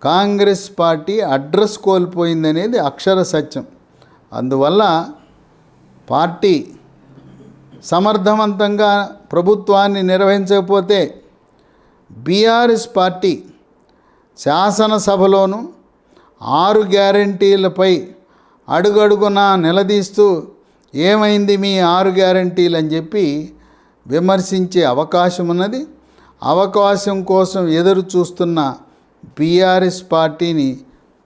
కాంగ్రెస్ పార్టీ అడ్రస్ కోల్పోయిందనేది అక్షర సత్యం. అందువల్ల పార్టీ సమర్థవంతంగా ప్రభుత్వాన్ని నిర్వహించకపోతే బీఆర్ఎస్ పార్టీ శాసనసభలోను 6 గ్యారంటీలపై అడుగడుగునా నిలదీస్తూ ఏమైంది మీ 6 గ్యారంటీలు అని చెప్పి విమర్శించే అవకాశం ఉన్నది. అవకాశం కోసం ఎదురు చూస్తున్న బీఆర్ఎస్ పార్టీని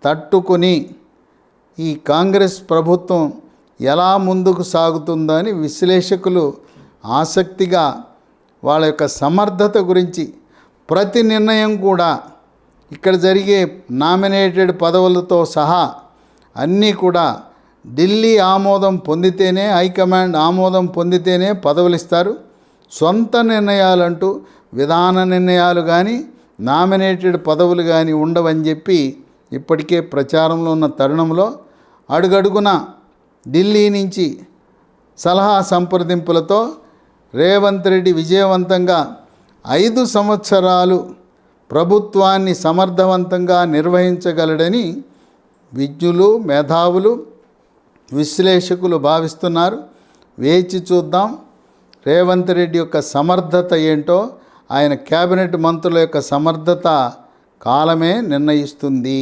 తట్టుకొని ఈ కాంగ్రెస్ ప్రభుత్వం ఎలా ముందుకు సాగుతుందని విశ్లేషకులు ఆసక్తిగా వాళ్ళ యొక్క సమర్థత గురించి ప్రతి నిర్ణయం కూడా ఇక్కడ జరిగే నామినేటెడ్ పదవులతో సహా అన్నీ కూడా ఢిల్లీ ఆమోదం పొందితేనే, హైకమాండ్ ఆమోదం పొందితేనే పదవులు ఇస్తారు. సొంత నిర్ణయాలంటూ విధాన నిర్ణయాలు కానీ నామినేటెడ్ పదవులు కానీ ఉండవని చెప్పి ఇప్పటికే ప్రచారంలో ఉన్న తరుణంలో అడుగడుగున ఢిల్లీ నుంచి సలహా సంప్రదింపులతో రేవంత్ రెడ్డి విజయవంతంగా 5 సంవత్సరాలు ప్రభుత్వాన్ని సమర్థవంతంగా నిర్వహించగలడని విజ్ఞులు, మేధావులు, విశ్లేషకులు భావిస్తున్నారు. వేచి చూద్దాం రేవంత్ రెడ్డి యొక్క సమర్థత ఏంటో, ఆయన కేబినెట్ మంత్రుల యొక్క సమర్థత కాలమే నిర్ణయిస్తుంది.